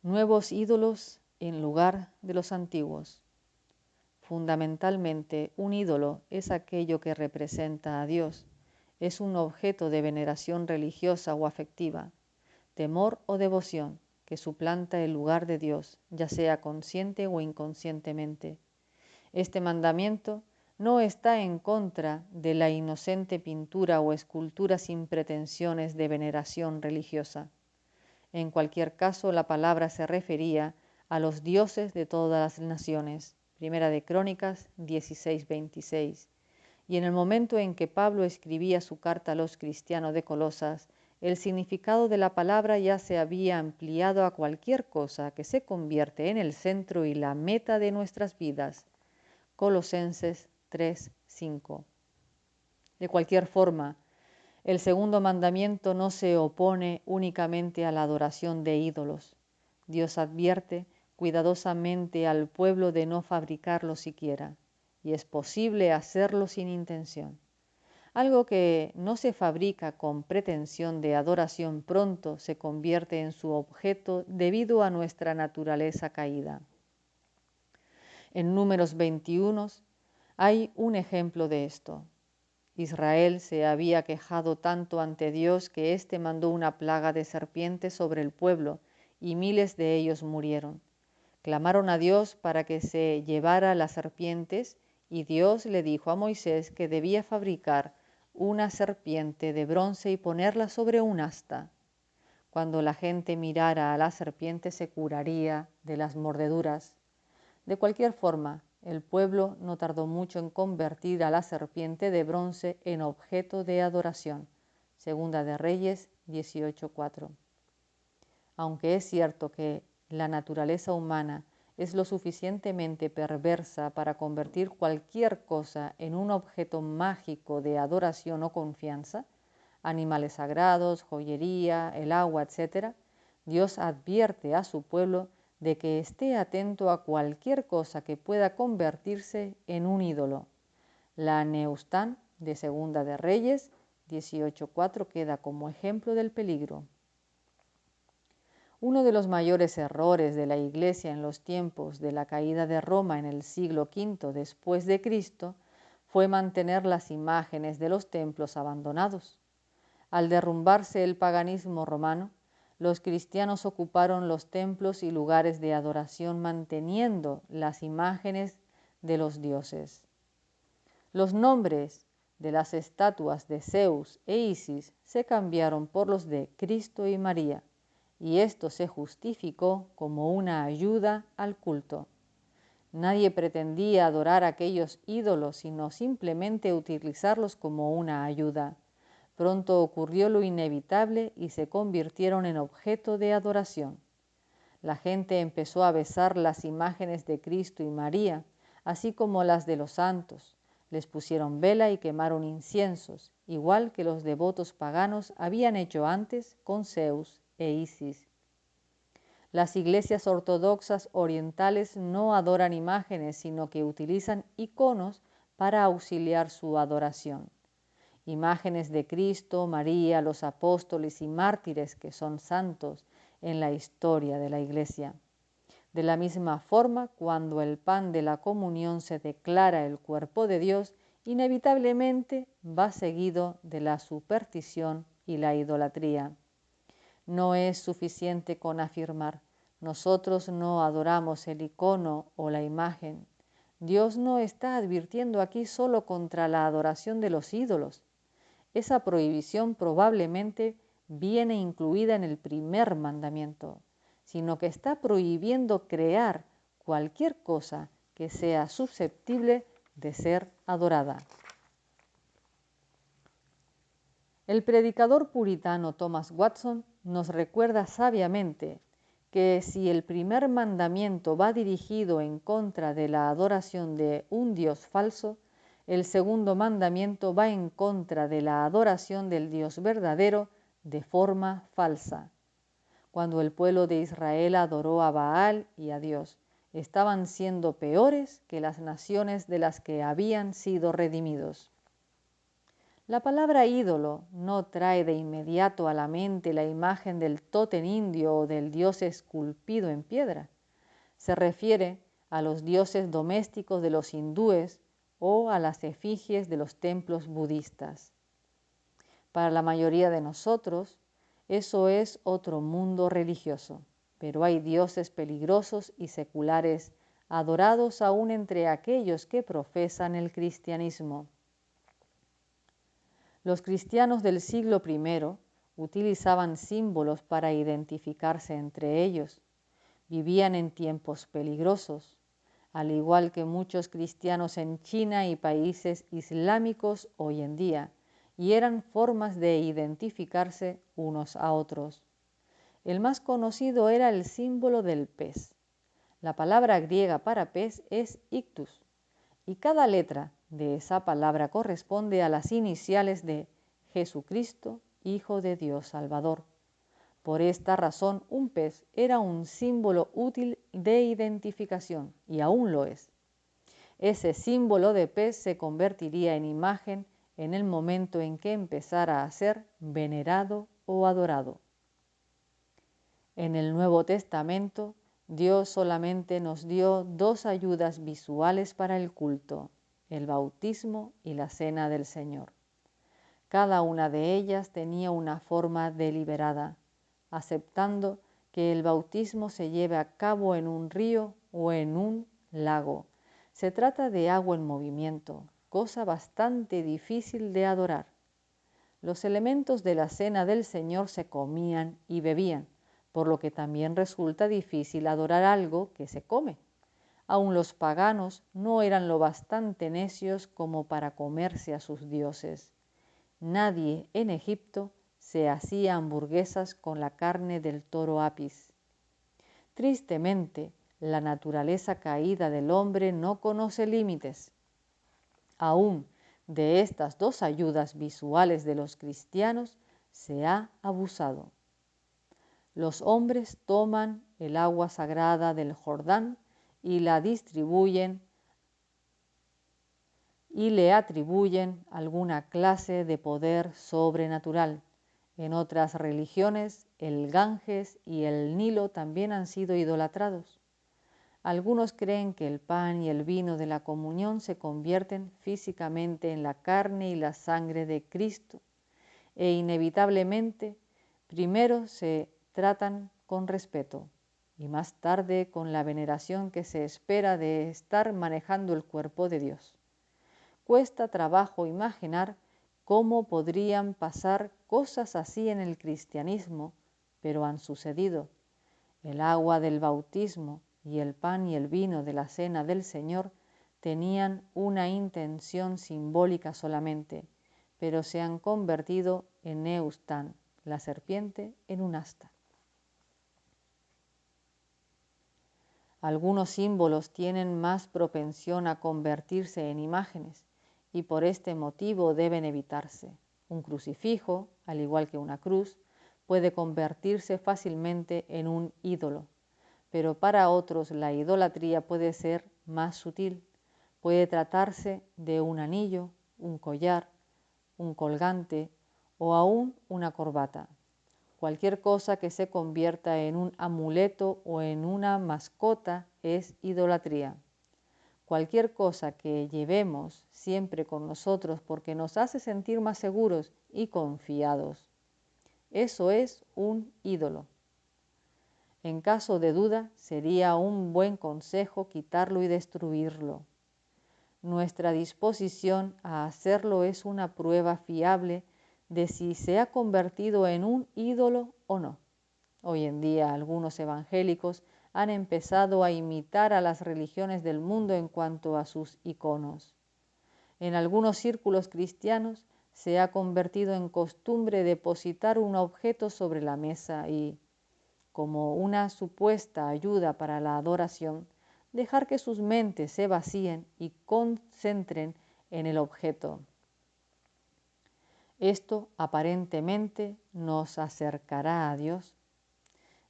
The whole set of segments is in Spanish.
nuevos ídolos en lugar de los antiguos. Fundamentalmente, un ídolo es aquello que representa a Dios. Es un objeto de veneración religiosa o afectiva, temor o devoción, que suplanta el lugar de Dios, ya sea consciente o inconscientemente. Este mandamiento no está en contra de la inocente pintura o escultura sin pretensiones de veneración religiosa. En cualquier caso, la palabra se refería a los dioses de todas las naciones. Primera de Crónicas 16:26. Y en el momento en que Pablo escribía su carta a los cristianos de Colosas, el significado de la palabra ya se había ampliado a cualquier cosa que se convierte en el centro y la meta de nuestras vidas. Colosenses 3:5. De cualquier forma, el segundo mandamiento no se opone únicamente a la adoración de ídolos. Dios advierte cuidadosamente al pueblo de no fabricarlo siquiera, y es posible hacerlo sin intención. Algo que no se fabrica con pretensión de adoración pronto se convierte en su objeto debido a nuestra naturaleza caída. En Números 21 hay un ejemplo de esto. Israel se había quejado tanto ante Dios que éste mandó una plaga de serpientes sobre el pueblo, y miles de ellos murieron. Clamaron a Dios para que se llevara las serpientes, y Dios le dijo a Moisés que debía fabricar una serpiente de bronce y ponerla sobre un asta. Cuando la gente mirara a la serpiente se curaría de las mordeduras. De cualquier forma, el pueblo no tardó mucho en convertir a la serpiente de bronce en objeto de adoración. Segunda de Reyes 18:4. Aunque es cierto que la naturaleza humana es lo suficientemente perversa para convertir cualquier cosa en un objeto mágico de adoración o confianza, animales sagrados, joyería, el agua, etc., Dios advierte a su pueblo de que esté atento a cualquier cosa que pueda convertirse en un ídolo. La Nehushtan de Segunda de Reyes 18:4 queda como ejemplo del peligro. Uno de los mayores errores de la Iglesia en los tiempos de la caída de Roma en el siglo V después de Cristo fue mantener las imágenes de los templos abandonados. Al derrumbarse el paganismo romano, los cristianos ocuparon los templos y lugares de adoración manteniendo las imágenes de los dioses. Los nombres de las estatuas de Zeus e Isis se cambiaron por los de Cristo y María, y esto se justificó como una ayuda al culto. Nadie pretendía adorar a aquellos ídolos, sino simplemente utilizarlos como una ayuda. Pronto ocurrió lo inevitable y se convirtieron en objeto de adoración. La gente empezó a besar las imágenes de Cristo y María, así como las de los santos. Les pusieron vela y quemaron inciensos, igual que los devotos paganos habían hecho antes con Zeus e Isis. Las iglesias ortodoxas orientales no adoran imágenes, sino que utilizan iconos para auxiliar su adoración. Imágenes de Cristo, María, los apóstoles y mártires que son santos en la historia de la Iglesia. De la misma forma, cuando el pan de la comunión se declara el cuerpo de Dios, inevitablemente va seguido de la superstición y la idolatría. No es suficiente con afirmar, nosotros no adoramos el icono o la imagen. Dios no está advirtiendo aquí solo contra la adoración de los ídolos. Esa prohibición probablemente viene incluida en el primer mandamiento, sino que está prohibiendo crear cualquier cosa que sea susceptible de ser adorada. El predicador puritano Thomas Watson nos recuerda sabiamente que si el primer mandamiento va dirigido en contra de la adoración de un Dios falso, el segundo mandamiento va en contra de la adoración del Dios verdadero de forma falsa. Cuando el pueblo de Israel adoró a Baal y a Dios, estaban siendo peores que las naciones de las que habían sido redimidos. La palabra ídolo no trae de inmediato a la mente la imagen del tótem indio o del dios esculpido en piedra. Se refiere a los dioses domésticos de los hindúes o a las efigies de los templos budistas. Para la mayoría de nosotros, eso es otro mundo religioso, pero hay dioses peligrosos y seculares adorados aún entre aquellos que profesan el cristianismo. Los cristianos del siglo I utilizaban símbolos para identificarse entre ellos. Vivían en tiempos peligrosos, al igual que muchos cristianos en China y países islámicos hoy en día, y eran formas de identificarse unos a otros. El más conocido era el símbolo del pez. La palabra griega para pez es ictus, y cada letra de esa palabra corresponde a las iniciales de Jesucristo, Hijo de Dios Salvador. Por esta razón, un pez era un símbolo útil de identificación, y aún lo es. Ese símbolo de pez se convertiría en imagen en el momento en que empezara a ser venerado o adorado. En el Nuevo Testamento, Dios solamente nos dio dos ayudas visuales para el culto, el bautismo y la cena del Señor. Cada una de ellas tenía una forma deliberada, aceptando que el bautismo se lleve a cabo en un río o en un lago. Se trata de agua en movimiento, cosa bastante difícil de adorar. Los elementos de la cena del Señor se comían y bebían, por lo que también resulta difícil adorar algo que se come. Aun los paganos no eran lo bastante necios como para comerse a sus dioses. Nadie en Egipto se hacía hamburguesas con la carne del toro Apis. Tristemente, la naturaleza caída del hombre no conoce límites. Aún de estas dos ayudas visuales de los cristianos se ha abusado. Los hombres toman el agua sagrada del Jordán y la distribuyen y le atribuyen alguna clase de poder sobrenatural. En otras religiones, el Ganges y el Nilo también han sido idolatrados. Algunos creen que el pan y el vino de la comunión se convierten físicamente en la carne y la sangre de Cristo, e inevitablemente primero se tratan con respeto y más tarde con la veneración que se espera de estar manejando el cuerpo de Dios. Cuesta trabajo imaginar cómo podrían pasar cosas así en el cristianismo, pero han sucedido. El agua del bautismo y el pan y el vino de la cena del Señor tenían una intención simbólica solamente, pero se han convertido en Neustán, la serpiente, en un asta. Algunos símbolos tienen más propensión a convertirse en imágenes y por este motivo deben evitarse. Un crucifijo, al igual que una cruz, puede convertirse fácilmente en un ídolo, pero para otros la idolatría puede ser más sutil. Puede tratarse de un anillo, un collar, un colgante o aún una corbata. Cualquier cosa que se convierta en un amuleto o en una mascota es idolatría. Cualquier cosa que llevemos siempre con nosotros porque nos hace sentir más seguros y confiados. Eso es un ídolo. En caso de duda, sería un buen consejo quitarlo y destruirlo. Nuestra disposición a hacerlo es una prueba fiable de si se ha convertido en un ídolo o no. Hoy en día algunos evangélicos han empezado a imitar a las religiones del mundo en cuanto a sus iconos. En algunos círculos cristianos se ha convertido en costumbre depositar un objeto sobre la mesa y, como una supuesta ayuda para la adoración, dejar que sus mentes se vacíen y concentren en el objeto. Esto aparentemente nos acercará a Dios,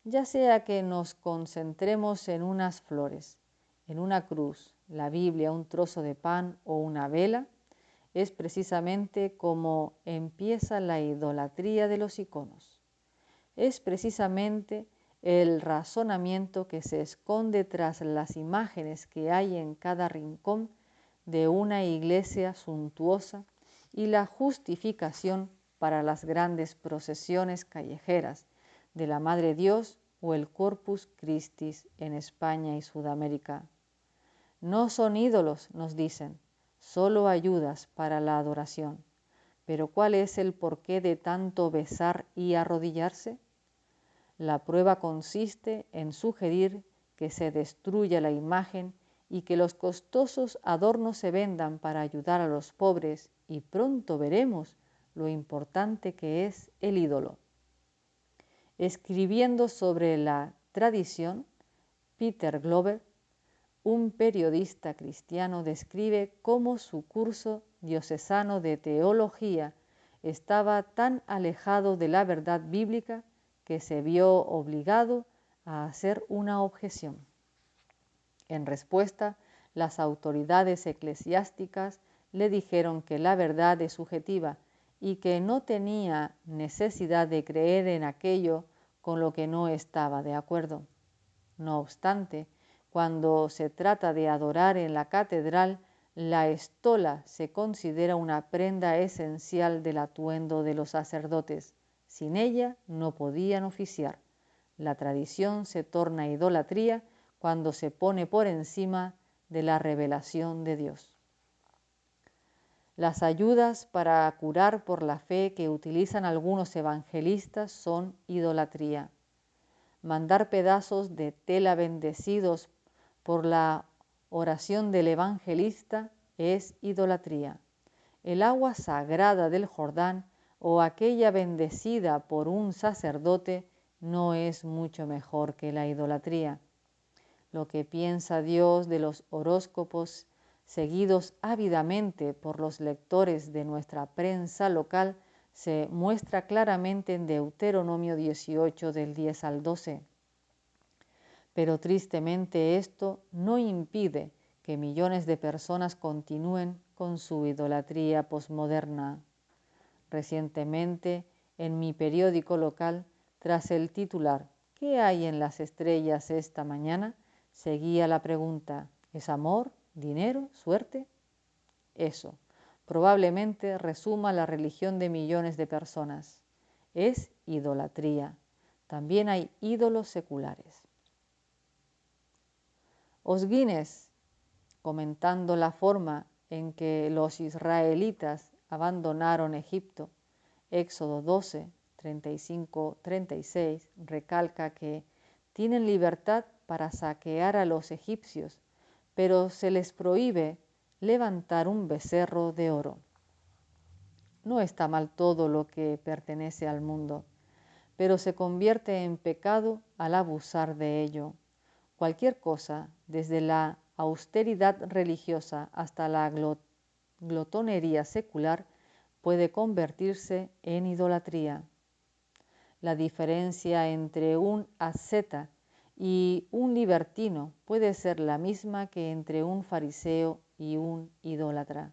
ya sea que nos concentremos en unas flores, en una cruz, la Biblia, un trozo de pan o una vela. es precisamente como empieza la idolatría de los iconos. Es precisamente el razonamiento que se esconde tras las imágenes que hay en cada rincón de una iglesia suntuosa y la justificación para las grandes procesiones callejeras de la Madre Dios o el Corpus Christi en España y Sudamérica. No son ídolos, nos dicen, solo ayudas para la adoración. Pero ¿cuál es el porqué de tanto besar y arrodillarse? La prueba consiste en sugerir que se destruya la imagen y que los costosos adornos se vendan para ayudar a los pobres, y pronto veremos lo importante que es el ídolo. Escribiendo sobre la tradición, Peter Glover, un periodista cristiano, describe cómo su curso diocesano de teología estaba tan alejado de la verdad bíblica que se vio obligado a hacer una objeción. En respuesta, las autoridades eclesiásticas le dijeron que la verdad es subjetiva y que no tenía necesidad de creer en aquello con lo que no estaba de acuerdo. No obstante, cuando se trata de adorar en la catedral, la estola se considera una prenda esencial del atuendo de los sacerdotes. Sin ella no podían oficiar. La tradición se torna idolatría cuando se pone por encima de la revelación de Dios. Las ayudas para curar por la fe que utilizan algunos evangelistas son idolatría. Mandar pedazos de tela bendecidos por la oración del evangelista es idolatría. El agua sagrada del Jordán o aquella bendecida por un sacerdote no es mucho mejor que la idolatría. Lo que piensa Dios de los horóscopos seguidos ávidamente por los lectores de nuestra prensa local se muestra claramente en Deuteronomio 18 del 10 al 12. Pero tristemente esto no impide que millones de personas continúen con su idolatría posmoderna. Recientemente, en mi periódico local, tras el titular ¿Qué hay en las estrellas esta mañana?, seguía la pregunta ¿es amor, dinero, suerte? Eso probablemente resuma la religión de millones de personas. Es idolatría. También hay ídolos seculares. Os Guinness, comentando la forma en que los israelitas abandonaron Egipto, Éxodo 12, 35-36, recalca que tienen libertad para saquear a los egipcios, pero se les prohíbe levantar un becerro de oro. No está mal todo lo que pertenece al mundo, pero se convierte en pecado al abusar de ello. Cualquier cosa, desde la austeridad religiosa hasta la glotonería secular, puede convertirse en idolatría. La diferencia entre un asceta y un libertino puede ser la misma que entre un fariseo y un idólatra.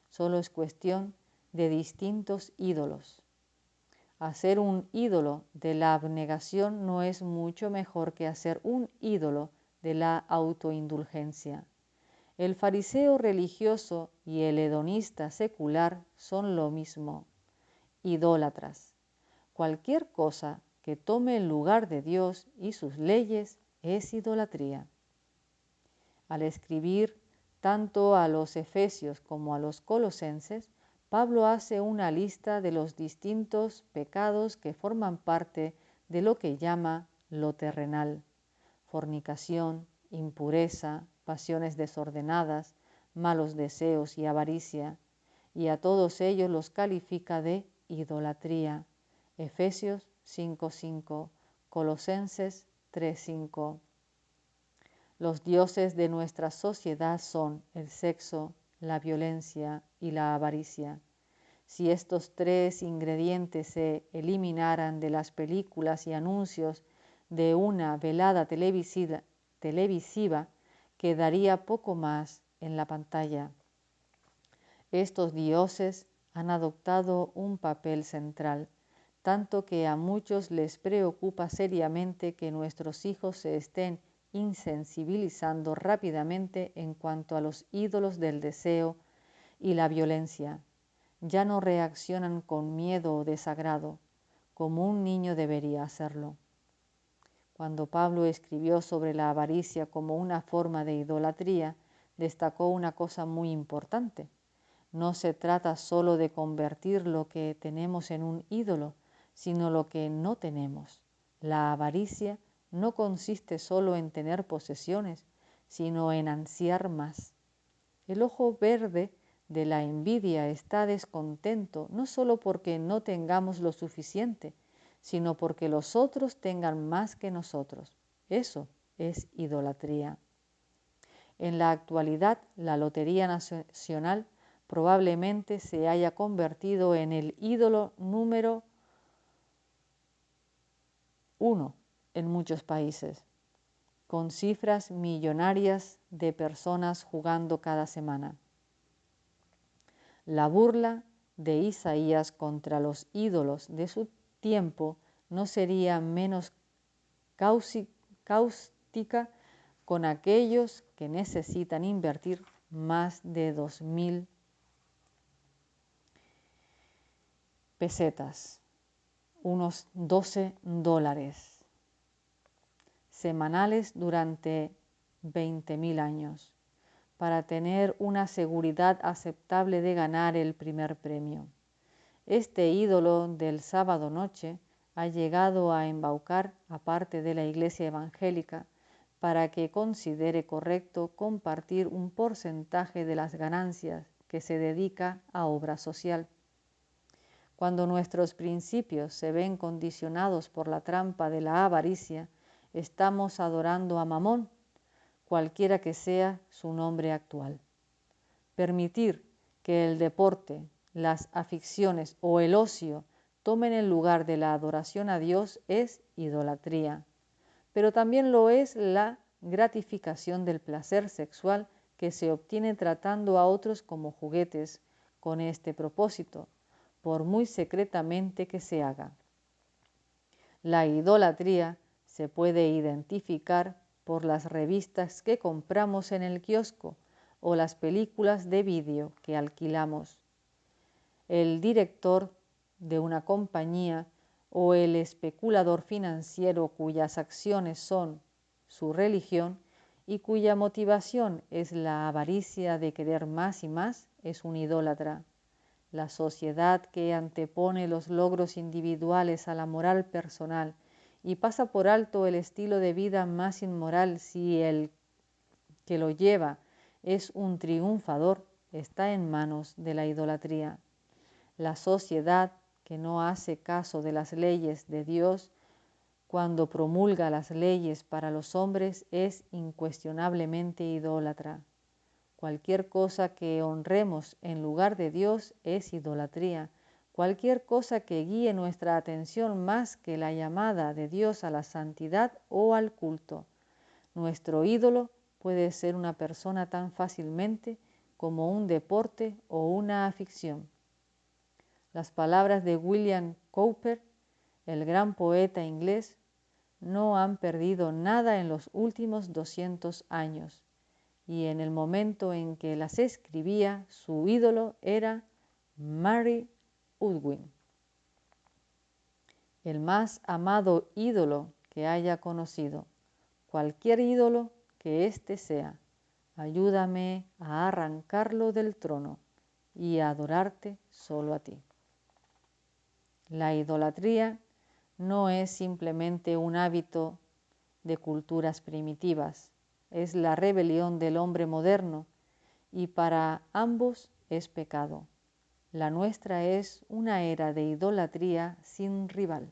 Solo es cuestión de distintos ídolos. Hacer un ídolo de la abnegación no es mucho mejor que hacer un ídolo de la autoindulgencia. El fariseo religioso y el hedonista secular son lo mismo, idólatras. Cualquier cosa que tome el lugar de Dios y sus leyes es idolatría. Al escribir tanto a los efesios como a los colosenses, Pablo hace una lista de los distintos pecados que forman parte de lo que llama lo terrenal: fornicación, impureza, pasiones desordenadas, malos deseos y avaricia, y a todos ellos los califica de idolatría. Efesios 5:5, Colosenses 3:5. Los dioses de nuestra sociedad son el sexo, la violencia y la avaricia. Si estos tres ingredientes se eliminaran de las películas y anuncios de una velada televisiva, quedaría poco más en la pantalla. Estos dioses han adoptado un papel central, tanto que a muchos les preocupa seriamente que nuestros hijos se estén insensibilizando rápidamente en cuanto a los ídolos del deseo y la violencia. Ya no reaccionan con miedo o desagrado, como un niño debería hacerlo. Cuando Pablo escribió sobre la avaricia como una forma de idolatría, destacó una cosa muy importante. No se trata solo de convertir lo que tenemos en un ídolo, sino lo que no tenemos. La avaricia no consiste solo en tener posesiones, sino en ansiar más. El ojo verde de la envidia está descontento no solo porque no tengamos lo suficiente, sino porque los otros tengan más que nosotros. Eso es idolatría. En la actualidad, la Lotería Nacional probablemente se haya convertido en el ídolo número 1 en muchos países, con cifras millonarias de personas jugando cada semana. La burla de Isaías contra los ídolos de su tiempo no sería menos cáustica con aquellos que necesitan invertir más de 2.000 pesetas, unos $12, semanales durante 20.000 años, para tener una seguridad aceptable de ganar el primer premio. Este ídolo del sábado noche ha llegado a embaucar a parte de la Iglesia evangélica para que considere correcto compartir un porcentaje de las ganancias que se dedica a obra social. Cuando nuestros principios se ven condicionados por la trampa de la avaricia, estamos adorando a Mamón, cualquiera que sea su nombre actual. Permitir que el deporte, las aficiones o el ocio tomen el lugar de la adoración a Dios es idolatría, pero también lo es la gratificación del placer sexual que se obtiene tratando a otros como juguetes con este propósito, por muy secretamente que se haga. La idolatría se puede identificar por las revistas que compramos en el kiosco o las películas de vídeo que alquilamos. El director de una compañía o el especulador financiero cuyas acciones son su religión y cuya motivación es la avaricia de querer más y más es un idólatra. La sociedad que antepone los logros individuales a la moral personal y pasa por alto el estilo de vida más inmoral si el que lo lleva es un triunfador, está en manos de la idolatría. La sociedad que no hace caso de las leyes de Dios cuando promulga las leyes para los hombres es incuestionablemente idólatra. Cualquier cosa que honremos en lugar de Dios es idolatría. Cualquier cosa que guíe nuestra atención más que la llamada de Dios a la santidad o al culto. Nuestro ídolo puede ser una persona tan fácilmente como un deporte o una afición. Las palabras de William Cowper, el gran poeta inglés, no han perdido nada en los últimos 200 años. Y en el momento en que las escribía, su ídolo era Mary Udwin. El más amado ídolo que haya conocido, cualquier ídolo que éste sea, ayúdame a arrancarlo del trono y a adorarte solo a ti. La idolatría no es simplemente un hábito de culturas primitivas, es la rebelión del hombre moderno y para ambos es pecado. La nuestra es una era de idolatría sin rival.